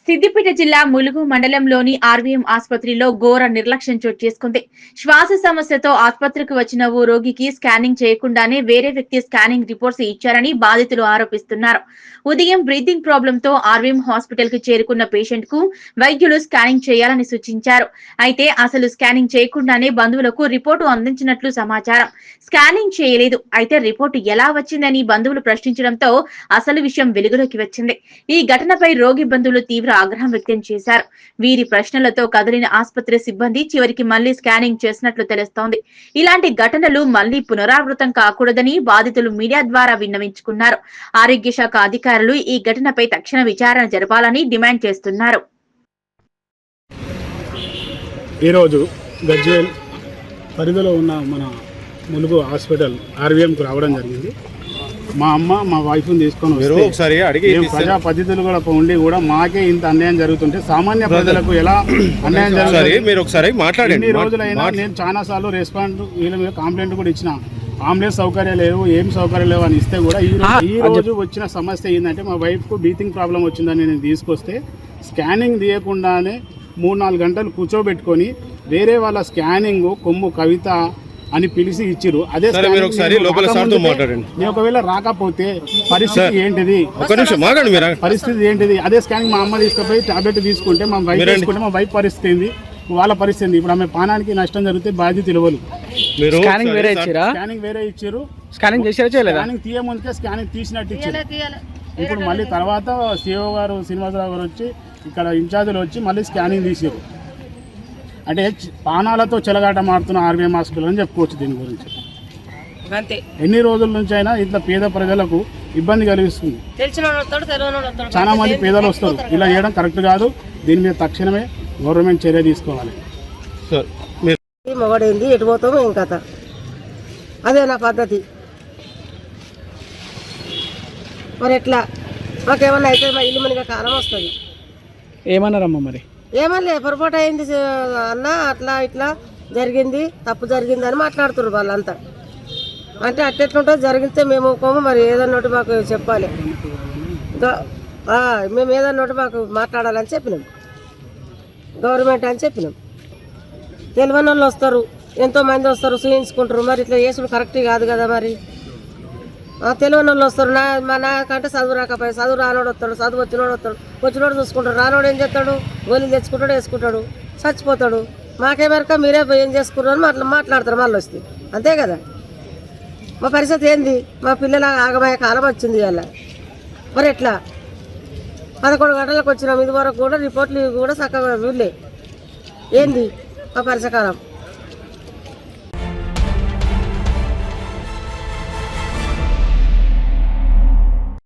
సిద్దిపేట జిల్లా ములుగు మండలంలోని ఆర్వీఎం ఆసుపత్రిలో ఘోర నిర్లక్ష్యం చోటు చేసుకుంది. శ్వాస సమస్యతో ఆసుపత్రికి వచ్చిన ఓ రోగికి స్కానింగ్ చేయకుండానే వేరే వ్యక్తి స్కానింగ్ రిపోర్ట్స్ ఇచ్చారని బాధితులు ఆరోపిస్తున్నారు. ఉదయం బ్రీతింగ్ ప్రాబ్లమ్ తో ఆర్వీఎం హాస్పిటల్ కి చేరుకున్న పేషెంట్ కు వైద్యులు స్కానింగ్ చేయాలని సూచించారు. అయితే అసలు స్కానింగ్ చేయకుండానే బంధువులకు రిపోర్టు అందించినట్లు సమాచారం. స్కానింగ్ చేయలేదు, అయితే రిపోర్టు ఎలా వచ్చిందని బంధువులు ప్రశ్నించడంతో అసలు విషయం వెలుగులోకి వచ్చింది. ఈ ఘటనపై రోగి బంధువులు తీవ్ర ఆగ్రహం వ్యక్తం చేశారు. వీరి ప్రశ్నలతో కదిలిన ఆసుపత్రి సిబ్బంది చివరికి మళ్లీ స్కానింగ్ చేసినట్లు తెలుస్తోంది. ఇలాంటి ఘటనలు మళ్లీ పునరావృతం కాకూడదని బాధితులు మీడియా ద్వారా విన్నవించుకున్నారు. ఆరోగ్య శాఖ అధికారులు ఈ ఘటనపై తక్షణ విచారణ జరపాలని డిమాండ్ చేస్తున్నారు. ఈరోజు గజ్వేల్ పరిధిలో ఉన్న మన ములుగు హాస్పిటల్ ఆర్వీఎంకు రావడం జరిగింది. మా అమ్మ మా వైఫ్ని తీసుకొని ప్రజా పద్ధతులు కూడా ఉండి కూడా మాకే ఇంత అన్యాయం జరుగుతుంటే సామాన్య ప్రజలకు ఎలా అన్యాయం జరుగుతుంది? ఎన్ని రోజులైనా నేను చాలా సార్లు రెస్పాండ్ వీళ్ళ మీద కంప్లైంట్ కూడా ఇచ్చిన. అంబులెన్స్ సౌకర్యాలు లేవు, ఏం సౌకర్యాలు లేవు అని ఇస్తే కూడా ఈ రోజు వచ్చిన సమస్య ఏంటంటే మా వైఫ్కు బ్రీతింగ్ ప్రాబ్లం వచ్చిందని నేను తీసుకొస్తే స్కానింగ్ తీయకుండానే 3-4 గంటలు కూర్చోబెట్టుకొని వేరే వాళ్ళ స్కానింగ్ కొమ్ము కవిత అని పిలిచి ఇచ్చిరు. అదే నేను ఒకవేళ రాకపోతే పరిస్థితి ఏంటిది? పరిస్థితి ఏంటిది? అదే స్కానింగ్ మా అమ్మ తీసుకుపోయి టాబ్లెట్ తీసుకుంటే మా వైఫ్ తీసుకుంటే మా వైఫ్ పరిస్థితి ఏంది, వాళ్ళ పరిస్థితి. ఇప్పుడు ఆమె పానానికి నష్టం జరిగితే బాధ్యత ఇవ్వరు. స్కానింగ్ వేరే ఇచ్చారు. స్కానింగ్ తీయముందుకే స్కానింగ్ తీసినట్టు ఇచ్చారు. ఇప్పుడు మళ్ళీ తర్వాత సిఓ గారు శ్రీనివాసరావు గారు వచ్చి ఇక్కడ ఇన్ఛార్జీలు వచ్చి మళ్ళీ స్కానింగ్ తీసారు. అంటే పానాలతో చెలగాట మారుతున్న ఆర్వీఎం హాస్పిటల్ అని చెప్పుకోవచ్చు. దీని గురించి ఎన్ని రోజుల నుంచి అయినా ఇట్లా పేద ప్రజలకు ఇబ్బంది కలిగిస్తుంది. చాలా మంది పేదలు వస్తారు. ఇలా చేయడం కరెక్ట్ కాదు. దీని మీద తక్షణమే గవర్నమెంట్ చర్య తీసుకోవాలి. మొగడైంది ఎటు పోతాము ఏం కథ, అదే నా పద్ధతి. మరి ఎట్లా మాకేమన్నా అయితే మా ఇల్లు మనకి కాలం వస్తుంది. ఏమన్నారమ్మా? మరి ఏమన్నా పొరపాటు అయింది అన్న, అట్లా ఇట్లా జరిగింది, తప్పు జరిగింది అని మాట్లాడుతున్నారు వాళ్ళంతా. అంటే అట్టెట్లుంటో జరిగితే మేము ఒక్కోమో మరి ఏదన్నట్టు మాకు చెప్పాలి, మేము ఏదన్నట్టు మాకు మాట్లాడాలని చెప్పినాం. గవర్నమెంట్ అని చెప్పినాం. తెలియని వాళ్ళు వస్తారు, ఎంతోమంది వస్తారు, చూయించుకుంటారు. మరి ఇట్లా చేసుడు కరెక్ట్ కాదు కదా. మరి తెలియని వాళ్ళు వస్తారు. నాకంటే చదువు రాకపోయి చదువు రానోడు వస్తాడు, చదువు వచ్చినోడు వస్తాడు, వచ్చినోడు చూసుకుంటాడు. రానోడు ఏం చేస్తాడు? గోళీలు తెచ్చుకుంటాడు, వేసుకుంటాడు, చచ్చిపోతాడు. మాకేమరక మీరే ఏం చేసుకున్నారు అని మాట్లాడతారు మళ్ళీ వస్తే. అంతే కదా. మా పరిస్థితి ఏంది? మా పిల్లల ఆగమయ్యే కాలం వచ్చింది ఇవాళ. మరి ఎట్లా 11 గంటలకు వచ్చినాం. ఇది వరకు కూడా రిపోర్ట్లు కూడా చక్కగా వీళ్ళే. ఏంది మా పరిసకాలం?